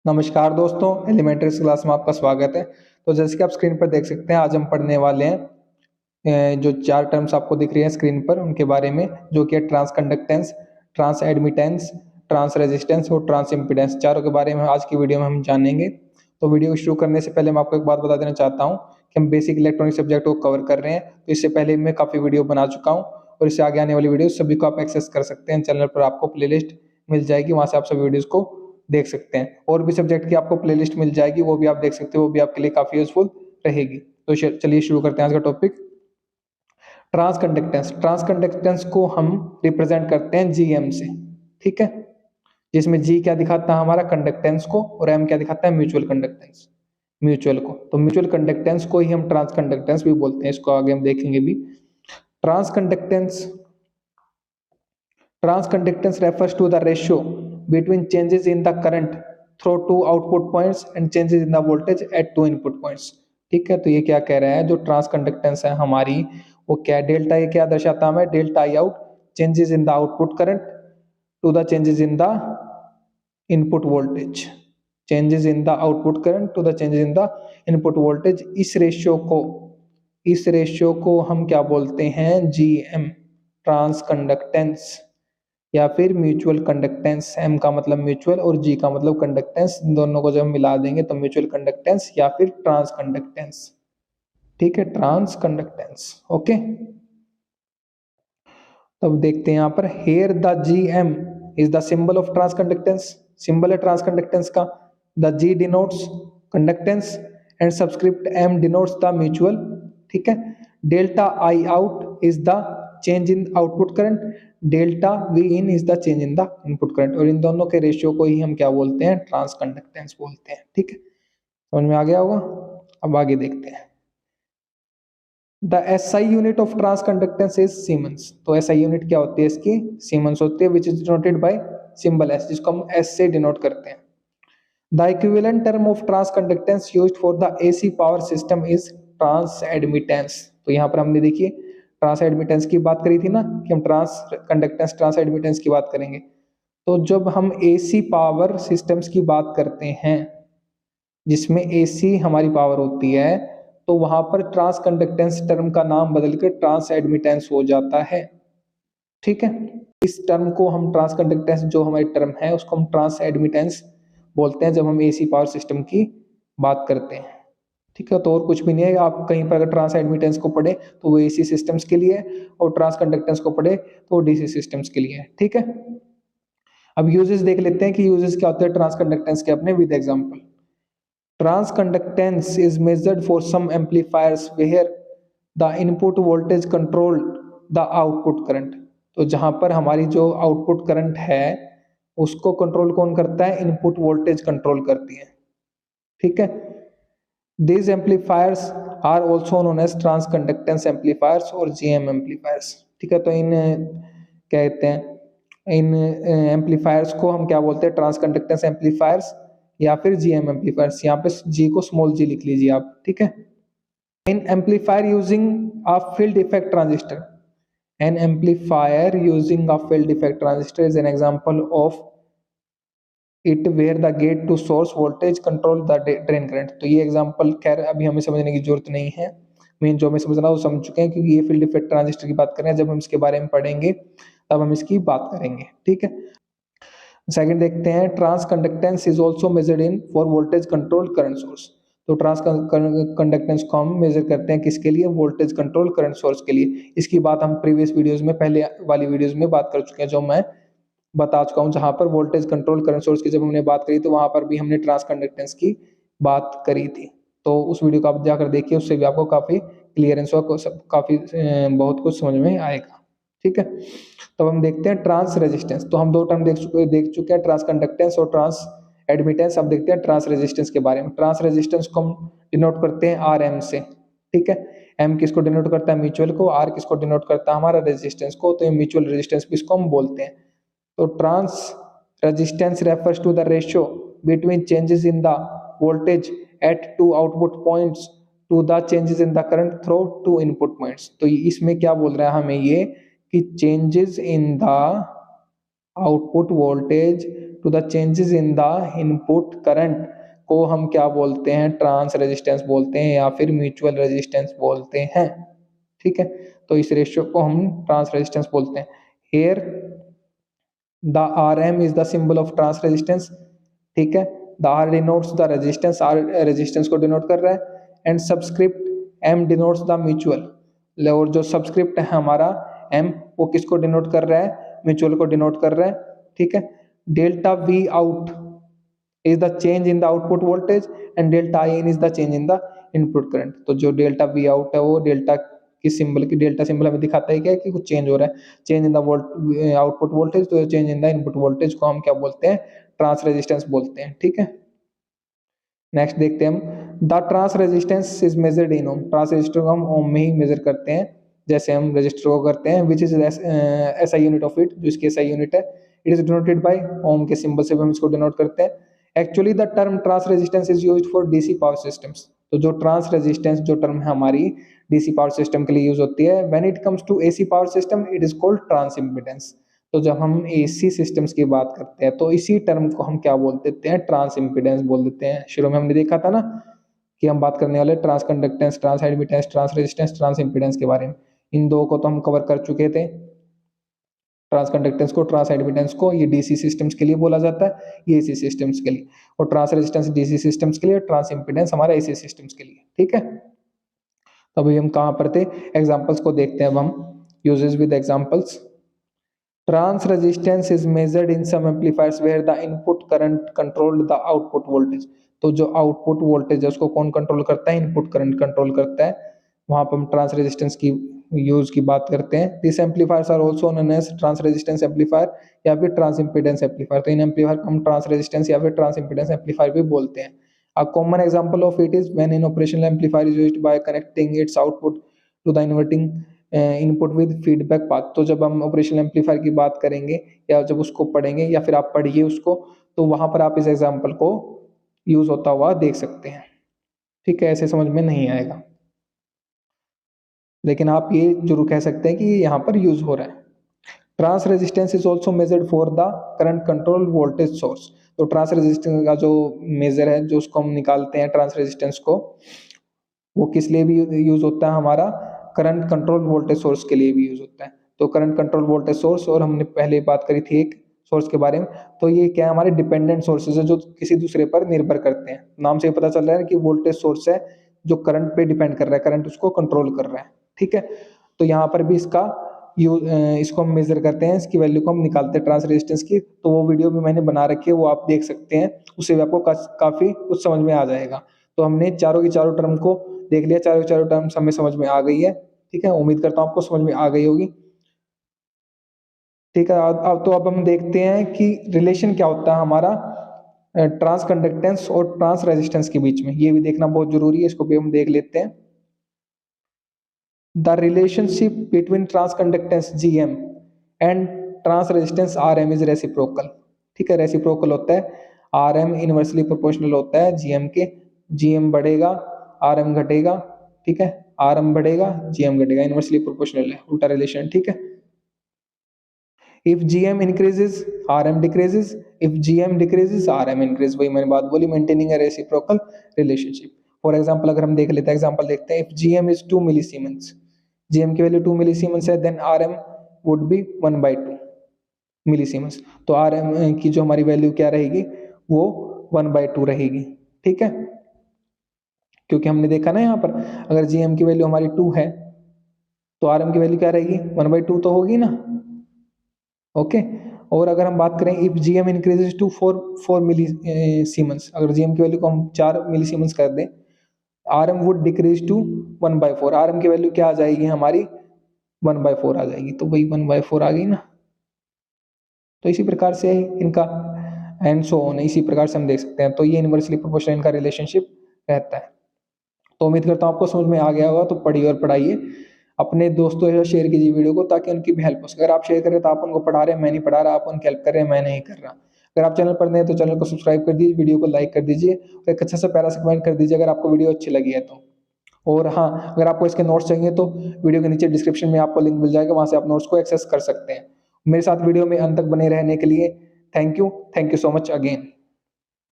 नमस्कार दोस्तों, elementary class में आपका स्वागत है। तो जैसे कि आप स्क्रीन पर देख सकते हैं, आज हम पढ़ने वाले हैं जो 4 टर्म्स आपको दिख रही हैं स्क्रीन पर, उनके बारे में, जो कि है transconductance, transadmittance, transresistance और ट्रांस इम्पीडेंस। चारों के बारे में आज की वीडियो में हम जानेंगे। तो वीडियो को शुरू करने से पहले मैं आपको एक बात बता देना चाहता हूँ कि हम बेसिक इलेक्ट्रॉनिक सब्जेक्ट को कवर कर रहे हैं। तो इससे पहले मैं काफ़ी वीडियो बना चुका हूँ और इससे आगे आने वाली वीडियो सभी को आप एक्सेस कर सकते हैं। चैनल पर आपको प्लेलिस्ट मिल जाएगी, वहाँ से आप सभी वीडियोज़ को देख सकते हैं। और भी सब्जेक्ट की आपको प्लेलिस्ट मिल जाएगी, वो भी आप देख सकते हो, वो भी आपके लिए काफ़ी यूजफुल रहेगी। तो चलिए शुरू करते हैं आज का topic, transconductance. Transconductance को हम रिप्रेजेंट करते हैं जीएम से, ठीक है, जिसमें जी क्या दिखाता है हमारा कंडक्टेंस को, और एम क्या दिखाता है म्यूचुअल कंडक्टेंस, म्यूचुअल को। तो म्यूचुअल कंडक्टेंस को ही हम ट्रांस कंडक्टेंस भी बोलते हैं, इसको आगे हम देखेंगे भी। Transconductance refers to the ratio between changes in the current through two output points and changes in the voltage at two input points। ठीक है, तो ये क्या कह रहा है, जो ट्रांस कंडक्टेंस है हमारी, वो क्या डेल्टा, ये क्या दर्शाता है हमें, delta I out, changes in the output current to the changes in the input voltage, changes in the output current to the changes in the input voltage. इस रेशियो को हम क्या बोलते हैं, जीएम, ट्रांस कंडक्टेंस, या फिर mutual conductance. M का मतलब म्यूचुअल और जी का मतलब कंडक्टेंस, इन दोनों को जब हम मिला देंगे तो म्यूचुअल कंडक्टेंस या फिर ट्रांस कंडक्टेंस। ठीक है, ट्रांस कंडक्टेंस। ओके, तब देखते हैं यहाँ पर, here the G M is the symbol of transconductance, symbol है ट्रांस कंडक्टेंस का। The G denotes conductance and subscript M denotes the mutual. ठीक है, delta I out is the change in output current, delta V in is the change in the input current, और इन दोनों के ratio को ही हम क्या बोलते हैं, ट्रांस कंडक्टेंस बोलते हैं। ठीक है, समझ में आ गया होगा। अब आगे देखते हैं, the SI unit of transconductance is siemens. तो एसआई यूनिट क्या होती है इसकी, सीमेंस होती है, which is denoted by symbol S, जिसको हम एस से डिनोट करते हैं। The equivalent term of transconductance used for the AC power system is transadmittance. तो यहाँ पर हमने देखिए ट्रांस एडमिटेंस की बात करी थी ना, कि हम ट्रांस कंडक्टेंस ट्रांस एडमिटेंस की बात करेंगे। तो जब हम एसी पावर सिस्टम्स की बात करते हैं, जिसमें एसी हमारी पावर होती है, तो वहां पर ट्रांस कंडक्टेंस टर्म का नाम बदलकर ट्रांस एडमिटेंस हो जाता है। ठीक है, इस टर्म को हम ट्रांस कंडक्टेंस, जो हमारी टर्म है, उसको हम ट्रांस एडमिटेंस बोलते हैं जब हम एसी पावर सिस्टम की बात करते हैं। ठीक है, तो और कुछ भी नहीं है। आप कहीं पर अगर ट्रांस एडमिटेंस को पढ़े तो वो एसी सिस्टम्स के लिए है, और ट्रांस कंडक्टेंस को पढ़े तो वो डीसी सिस्टम्स के लिए है। ठीक है, अब यूजेस देख लेते हैं कि यूजेस क्या होते हैं ट्रांस कंडक्टेंस के अपने, with example. Transconductance is measured for some amplifiers where the input voltage control the output current. तो जहां पर हमारी जो आउटपुट करंट है, उसको कंट्रोल कौन करता है, इनपुट वोल्टेज कंट्रोल करती है। ठीक है, these amplifiers are also known as trans conductance amplifiers और GM amplifiers। ठीक है, तो इन कहते हैं, इन एम्पलीफायर्स को हम क्या बोलते हैं, ट्रांस कंडक्टेंस एम्पलीफायर्स या फिर जीएम एम्पलीफायर्स। यहाँ पे जी को स्मॉल जी लिख लीजिए आप। ठीक है, an amplifier using a field effect transistor, an amplifier using a field effect transistor is an example of it where the gate to source voltage control the drain current. तो ये एग्जांपल खैर अभी हमें समझने की जरूरत नहीं है, मेन जो हमें समझना वो समझ चुके हैं, क्योंकि ये फील्ड इफेक्ट ट्रांजिस्टर की बात कर रहे हैं। जब हम इसके बारे में पढ़ेंगे तब हम इसकी बात करेंगे। ठीक है, सेकंड देखते हैं, transconductance is also measured in for voltage control current source. तो ट्रांस कंडक्टेंस को हम मेजर करते हैं किसके लिए, वोल्टेज कंट्रोल करंट सोर्स के लिए। इसकी बात हम प्रीवियस वीडियोस में, पहले वाली वीडियोस में बात कर चुके हैं, जो मैं बता चुका हूं, जहां पर वोल्टेज कंट्रोल करंट सोर्स की जब हमने बात करी तो वहां पर भी हमने ट्रांस कंडक्टेंस की बात करी थी। तो उस वीडियो को आप जाकर देखिए, उससे भी आपको काफी क्लियरेंस हो, काफी बहुत कुछ समझ में आएगा। ठीक है, तो हम देखते हैं ट्रांस रेजिस्टेंस। तो हम दो टर्म देख चुके हैं, ट्रांस कंडक्टेंस और ट्रांस एडमिटेंस। अब देखते हैं ट्रांस रेजिस्टेंस के बारे में। ट्रांस रेजिस्टेंस को हम डिनोट करते हैं आर एम से। ठीक है, एम किसको डिनोट करता है, म्यूचुअल को, आर किसको डिनोट करता है, हमारा रेजिस्टेंस को। तो ये म्यूचुअल रेजिस्टेंस भी इसको हम बोलते हैं। तो transresistance refers to the ratio between changes in the voltage at two output points to the changes in the current through two input points. तो इसमें क्या बोल रहा है हमें ये, कि changes in the output voltage to the changes in the input current को हम क्या बोलते हैं, ट्रांस रेजिस्टेंस बोलते हैं या फिर म्यूचुअल रेजिस्टेंस बोलते हैं। ठीक है, तो इस रेशियो को हम ट्रांस रेजिस्टेंस बोलते हैं। Here the R M is the symbol of transresistance. ठीक है, the R denotes the resistance, R resistance को डिनोट कर रहा है, and subscript M denotes the mutual. और जो सबस्क्रिप्ट है हमारा एम, वो किसको डिनोट कर रहा है, म्यूचुअल को डिनोट कर रहा है। ठीक है, delta we out is the change in the output voltage and delta I in is the change in the input current. तो जो डेल्टा वी आउट है वो डेल्टा की सिंबल की, डेल्टा सिंबल हमें दिखाता है क्या कि कुछ चेंज हो रहा है, change in the output voltage. तो change in the input voltage को हम क्या बोलते हैं, ट्रांस रेजिस्टेंस बोलते हैं। ठीक है, नेक्स्ट देखते हैं हम, the transresistance is measured in ohm. Transresistor को हम ओम में ही मेजर करते हैं, जैसे हम रजिस्टर को करते हैं, which is S I unit of it, जो इसकी एस आई यूनिट है। It is denoted by ohm के सिंबल से हम इसको डिनोट करते हैं। Actually the term transresistance is used for DC power systems. तो जो ट्रांस रेजिस्टेंस जो टर्म है हमारी डीसी पावर सिस्टम के लिए यूज होती है। When it comes to AC power system it is called transimpedance. तो जब हम एसी सिस्टम्स की बात करते हैं तो इसी टर्म को हम क्या बोल देते हैं, ट्रांस इम्पीडेंस बोल देते हैं। शुरू में हमने देखा था ना कि हम बात करने वाले transconductance, transadmittance, transresistance, transimpedance के बारे में। इन दो को तो हम कवर कर चुके थे, ट्रांस कंडक्टेंस को, ट्रांस एडमिटेंस को। ये डीसी सिस्टम्स के लिए बोला जाता है, ये एसी सिस्टम्स के लिए। और ट्रांस रेजिस्टेंस डीसी सिस्टम्स के लिए, ट्रांस इम्पीडेंस हमारा एसी सिस्टम्स के लिए। ठीक है, तो अभी हम कहाँ पर थे, एग्जाम्पल्स को देखते हैं अब हम, uses with examples. Transresistance is measured in some amplifiers where the input current controlled the output voltage. तो जो आउटपुट वोल्टेज है उसको कौन कंट्रोल करता है, इनपुट करंट कंट्रोल करता है। वहां पर हम ट्रांस रेजिस्टेंस की यूज की बात करते हैं। This amplifiers are also known as transresistance amplifier या फिर ट्रांस इम्पीडेंस एम्पलीफायर। तो इन एम्पलीफायर को हम ट्रांस रेजिस्टेंस या फिर ट्रांस इम्पीडेंस एम्पलीफायर भी बोलते हैं। A common example of it is when an operational amplifier is used by connecting its output to the inverting input with feedback path. तो जब हम ऑपरेशनल एम्पलीफायर की बात करेंगे या जब उसको पढ़ेंगे या फिर आप पढ़िए उसको, तो वहां पर आप इस एग्जाम्पल को यूज होता हुआ देख सकते हैं। ठीक है, ऐसे समझ में नहीं आएगा, लेकिन आप ये जरूर कह सकते हैं कि यहाँ पर यूज हो रहा है। Transresistance is also measured for the current control voltage source. तो ट्रांस रेजिस्टेंस का जो मेजर है, जो उसको हम निकालते हैं ट्रांस रेजिस्टेंस को, वो किस लिए भी यूज होता है, हमारा करंट कंट्रोल वोल्टेज सोर्स के लिए भी यूज होता है। तो करंट कंट्रोल वोल्टेज सोर्स, और हमने पहले बात करी थी एक सोर्स के बारे में, तो ये क्या है, हमारे डिपेंडेंट सोर्सेज है जो किसी दूसरे पर निर्भर करते हैं। नाम से ही पता चल रहा है कि वोल्टेज सोर्स है जो करंट पे डिपेंड कर रहा है, करंट उसको कंट्रोल कर रहा है। ठीक है, तो यहाँ पर भी इसको हम मेजर करते हैं, इसकी वैल्यू को हम निकालते हैं ट्रांस रेजिस्टेंस की। तो वो वीडियो भी मैंने बना रखी है, वो आप देख सकते हैं, उससे भी आपको काफी कुछ समझ में आ जाएगा। तो हमने चारों की चारों टर्म को देख लिया, चारों की चारों टर्म्स हमें समझ में आ गई है। ठीक है, उम्मीद करता हूँ आपको समझ में आ गई होगी। ठीक है, अब तो अब हम देखते हैं कि रिलेशन क्या होता है हमारा ट्रांस कंडक्टेंस और ट्रांस रेजिस्टेंस के बीच में। ये भी देखना बहुत जरूरी है, इसको भी हम देख लेते हैं। The relationship between transconductance GM and transresistance RM is reciprocal. ठीक है, रेसिप्रोकल होता है, RM इनवर्सली प्रोपोर्शनल होता है GM के। GM बढ़ेगा, RM घटेगा। ठीक है, RM बढ़ेगा, GM घटेगा, इनवर्सली प्रोपोर्शनल है, उल्टा रिलेशन। ठीक है, if GM increases RM decreases, if GM decreases RM increase. वही मैंने बात बोली, maintaining a reciprocal relationship. For example अगर हम देख लेते हैं, एग्जांपल देखते हैं, if GM is 2 millisiemens, GM की वैल्यू 2 मिलीसीमेंस है, then RM would be 1/2 millisiemens. तो RM की जो हमारी वैल्यू क्या रहेगी, वो 1/2 रहेगी। ठीक है, क्योंकि हमने देखा ना यहाँ पर, अगर GM की वैल्यू हमारी 2 है तो RM की वैल्यू क्या रहेगी, 1/2 तो होगी ना। ओके, और अगर हम बात करें if GM increases to 4 millisiemens, अगर GM की वैल्यू को हम 4 मिलीसीमेंस कर दें, RM would decrease to 1/4। RM की वैल्यू क्या आ जाएगी हमारी, 1/4 आ जाएगी। तो वही 1/4 आ गई ना। तो इसी प्रकार से इनका एंड सो ऑन, इसी प्रकार से हम देख सकते हैं। तो ये इनवर्सली प्रोपोर्शनल इनका रिलेशनशिप रहता है। तो उम्मीद करता हूँ आपको समझ में आ गया होगा। तो पढ़िए और पढ़ाइए, अपने दोस्तों से शेयर कीजिए वीडियो को, ताकि उनकी भी हेल्प हो सके। अगर आप शेयर करें तो आप उनको पढ़ा रहे हैं, मैं नहीं पढ़ा रहा, आप उनकी हेल्प कर रहे हैं, मैं नहीं कर रहा। अगर आप चैनल पर नए हैं तो चैनल को सब्सक्राइब कर दीजिए, वीडियो को लाइक कर दीजिए, और एक अच्छा सा प्यारा सा कमेंट कर दीजिए अगर आपको वीडियो अच्छी लगी है तो। और हाँ, अगर आपको इसके नोट्स चाहिए तो वीडियो के नीचे डिस्क्रिप्शन में आपको लिंक मिल जाएगा, वहाँ से आप नोट्स को एक्सेस कर सकते हैं। मेरे साथ वीडियो में अंत तक बने रहने के लिए thank you so much again.